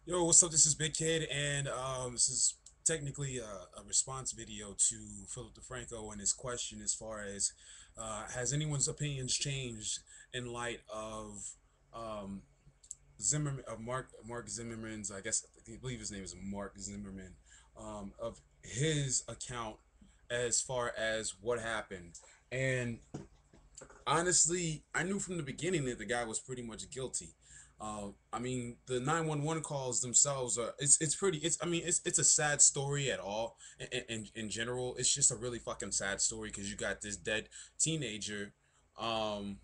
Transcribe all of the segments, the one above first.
Yo, what's up? This is Big Kid, and this is technically a response video to Philip DeFranco and his question as far as has anyone's opinions changed in light of um, Zimmerman, of Mark Zimmerman's, I guess I believe his name is Mark Zimmerman, of his account as far as what happened. And honestly, I knew from the beginning that the guy was pretty much guilty. I mean, the 911 calls themselves are it's pretty it's I mean it's a sad story at all in general. It's just a really fucking sad story because you got this dead teenager, um,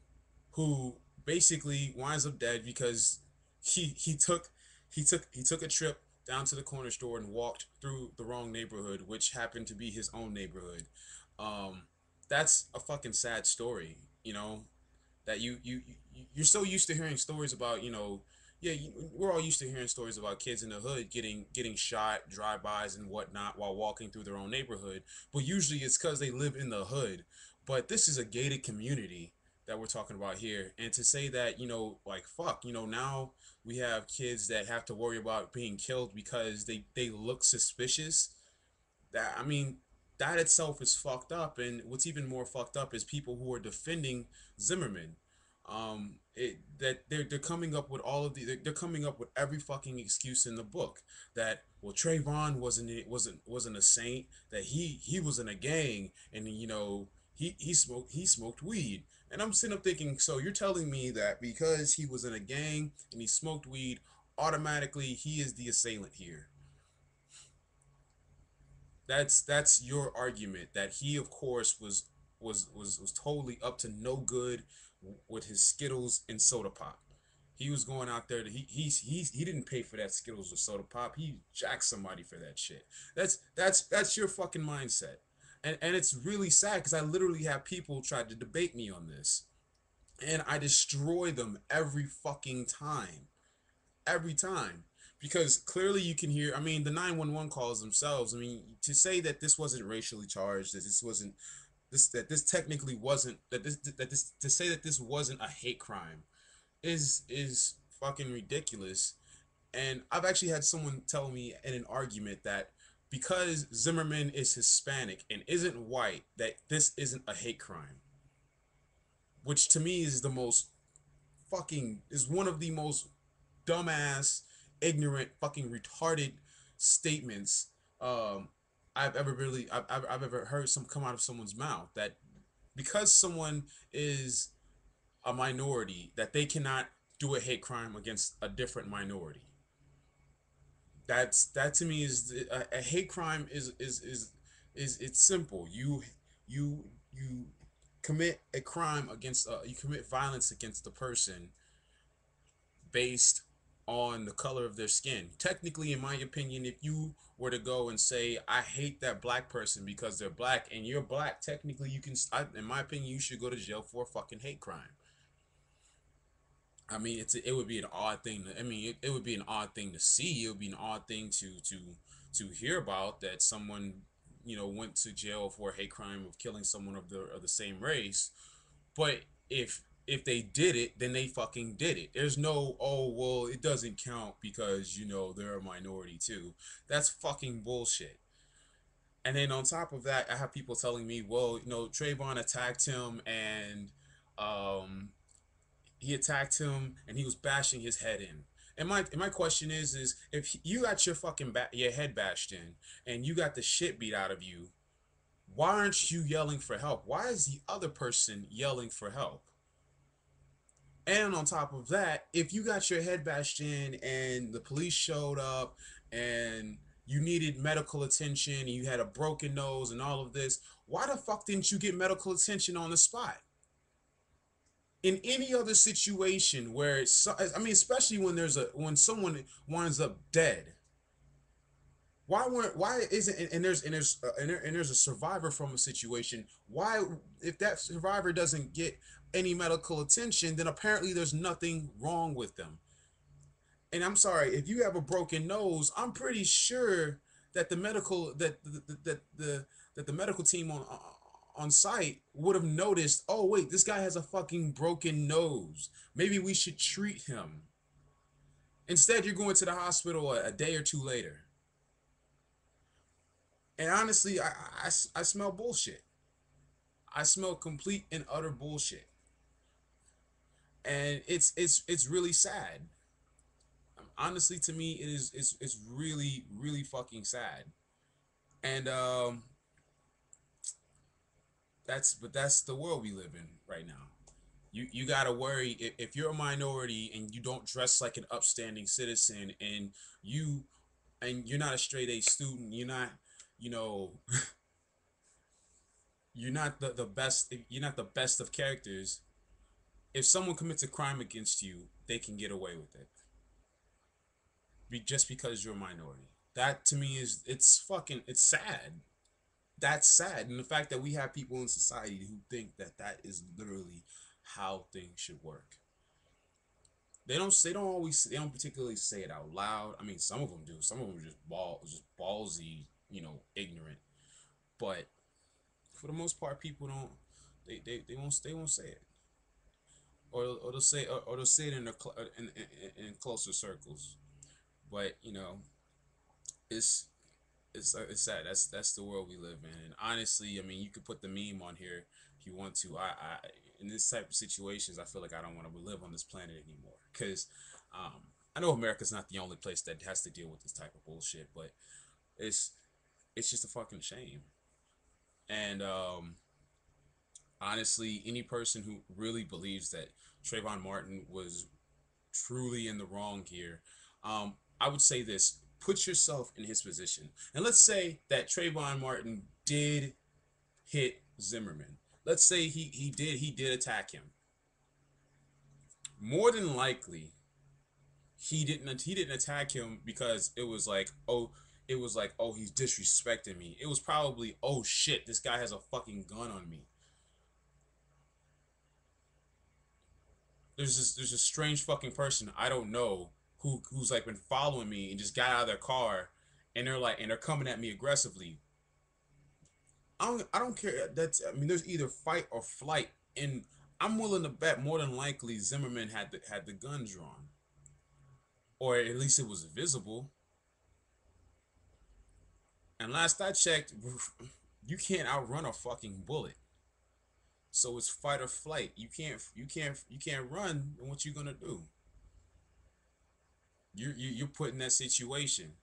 who basically winds up dead because he took he took a trip down to the corner store and walked through the wrong neighborhood, which happened to be his own neighborhood. Um, that's a fucking sad story, you know, that you're so used to hearing stories about, yeah, we're all used to hearing stories about kids in the hood getting shot, drive-bys and whatnot while walking through their own neighborhood, but usually it's because they live in the hood. But this is a gated community that we're talking about here, and to say that, like, fuck, now we have kids that have to worry about being killed because they look suspicious. That, I mean, that itself is fucked up. And what's even more fucked up is people who are defending Zimmerman. That they're coming up with all of they're coming up with every fucking excuse in the book that, well, Trayvon wasn't a saint, that he was in a gang, and he smoked weed. And I'm sitting up thinking, so you're telling me that because he was in a gang and he smoked weed, automatically he is the assailant here? That's your argument, that he, of course, was totally up to no good with his Skittles and soda pop. He was going out there to he didn't pay for that Skittles or soda pop. He jacked somebody for that shit. That's your fucking mindset. And it's really sad because I literally have people try to debate me on this, and I destroy them every fucking time, every time, because clearly you can hear, I mean, the 911 calls themselves, I mean, to say that this wasn't racially charged, that this wasn't that this technically wasn't that this to say that this wasn't a hate crime is fucking ridiculous. And I've actually had someone tell me in an argument that because Zimmerman is Hispanic and isn't white, that this isn't a hate crime, which to me is the most fucking is one of the most dumbass, ignorant, fucking retarded statements I've ever heard some come out of someone's mouth. That because someone is a minority, that they cannot do a hate crime against a different minority. That to me is a hate crime is it's simple. You commit a crime against you commit violence against the person based on the color of their skin. Technically, in my opinion, if you were to go and say, I hate that black person because they're black and you're black, technically you can, in my opinion, you should go to jail for a fucking hate crime. I mean, it would be an odd thing. I mean, it would be an odd thing to see. It would be an odd thing to hear about, that someone, went to jail for a hate crime of killing someone of the same race. But if they did it, then they fucking did it. There's no, oh, well, it doesn't count because they're a minority too. That's fucking bullshit. And then on top of that, I have people telling me, well, Trayvon attacked him, and um he attacked him and he was bashing his head in. And my question is if you got your fucking your head bashed in and you got the shit beat out of you, why aren't you yelling for help? Why is the other person yelling for help? And on top of that, if you got your head bashed in and the police showed up and you needed medical attention and you had a broken nose and all of this, why the fuck didn't you get medical attention on the spot? In any other situation where I mean, especially when someone winds up dead, why isn't and there's a survivor from a situation, why, if that survivor doesn't get any medical attention, then apparently there's nothing wrong with them. And I'm sorry, if you have a broken nose, I'm pretty sure that the medical that the medical team on site would have noticed, oh wait, this guy has a fucking broken nose, maybe we should treat him. Instead, you're going to the hospital a day or two later. And honestly, I smell bullshit. I smell complete and utter bullshit. And it's really sad. Honestly, to me, it's really really fucking sad. And that's the world we live in right now. You gotta worry if you're a minority and you don't dress like an upstanding citizen, you and you're not a straight A student. You're not, you know, you're not the best. You're not the best of characters. If someone commits a crime against you, they can get away with it, just because you're a minority. That to me is it's sad. That's sad, and the fact that we have people in society who think that that is literally how things should work. They don't particularly say it out loud. I mean, some of them do. Some of them are just ballsy, ignorant. But for the most part, people don't. They won't say it, or they'll say it in in closer circles. But it's it's sad. That's the world we live in. And honestly, I mean, you could put the meme on here if you want to. I in this type of situations, I feel like I don't want to live on this planet anymore because um, I know America's not the only place that has to deal with this type of bullshit, but it's it's just a fucking shame. And honestly, any person who really believes that Trayvon Martin was truly in the wrong here, I would say this: put yourself in his position, and let's say that Trayvon Martin did hit Zimmerman. Let's say he did attack him. More than likely, he didn't attack him because it was like, oh, he's disrespecting me. It was probably, oh shit, this guy has a fucking gun on me. There's a strange fucking person I don't know who's like been following me and just got out of their car, and they're coming at me aggressively. I don't care. I mean, there's either fight or flight, and I'm willing to bet more than likely Zimmerman had the gun drawn, or at least it was visible. And last I checked, you can't outrun a fucking bullet. So it's fight or flight. You can't run. And what you gonna do? You're put in that situation.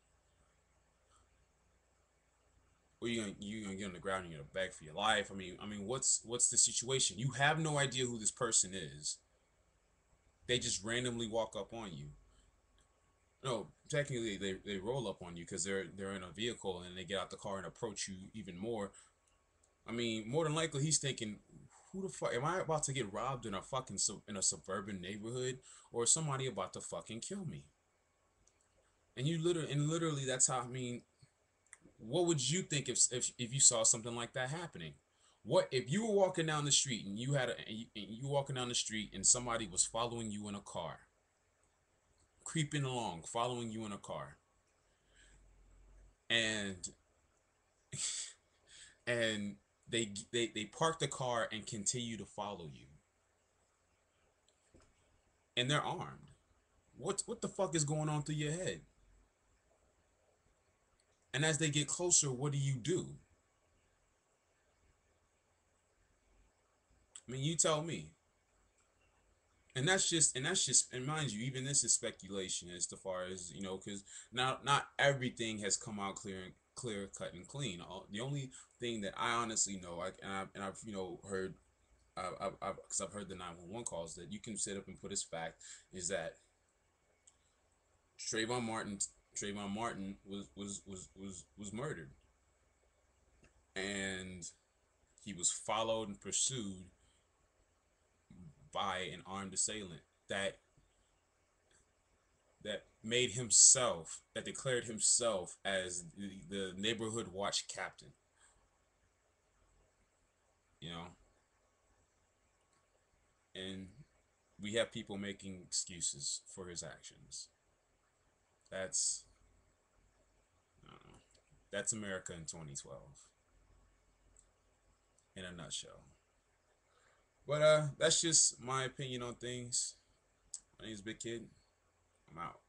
Or you gonna get on the ground and you're gonna beg for your life. I mean, what's the situation? You have no idea who this person is. They just randomly walk up on you. No, technically they roll up on you because they're in a vehicle and they get out the car and approach you even more. I mean, more than likely he's thinking, who the fuck am I about to get robbed in a fucking in a suburban neighborhood, or is somebody about to fucking kill me? And literally that's how, I mean, what would you think if you saw something like that happening? What if you were walking down the street and you walking down the street and somebody was following you in a car, creeping along, following you in a car, and and they park the car and continue to follow you, and they're armed. What the fuck is going on through your head? And as they get closer, what do you do? I mean, you tell me. And mind you, even this is speculation as to far as because not everything has come out clear cut and clean. The only thing that I honestly know, I've heard, because I've heard the 911 calls that you can sit up and put as fact, is that Trayvon Martin Trayvon Martin was murdered, and he was followed and pursued by an armed assailant that declared himself as the neighborhood watch captain. You know, and we have people making excuses for his actions. That's I don't know, that's America in 2012 in a nutshell. But that's just my opinion on things. My name's Big Kid. I'm out.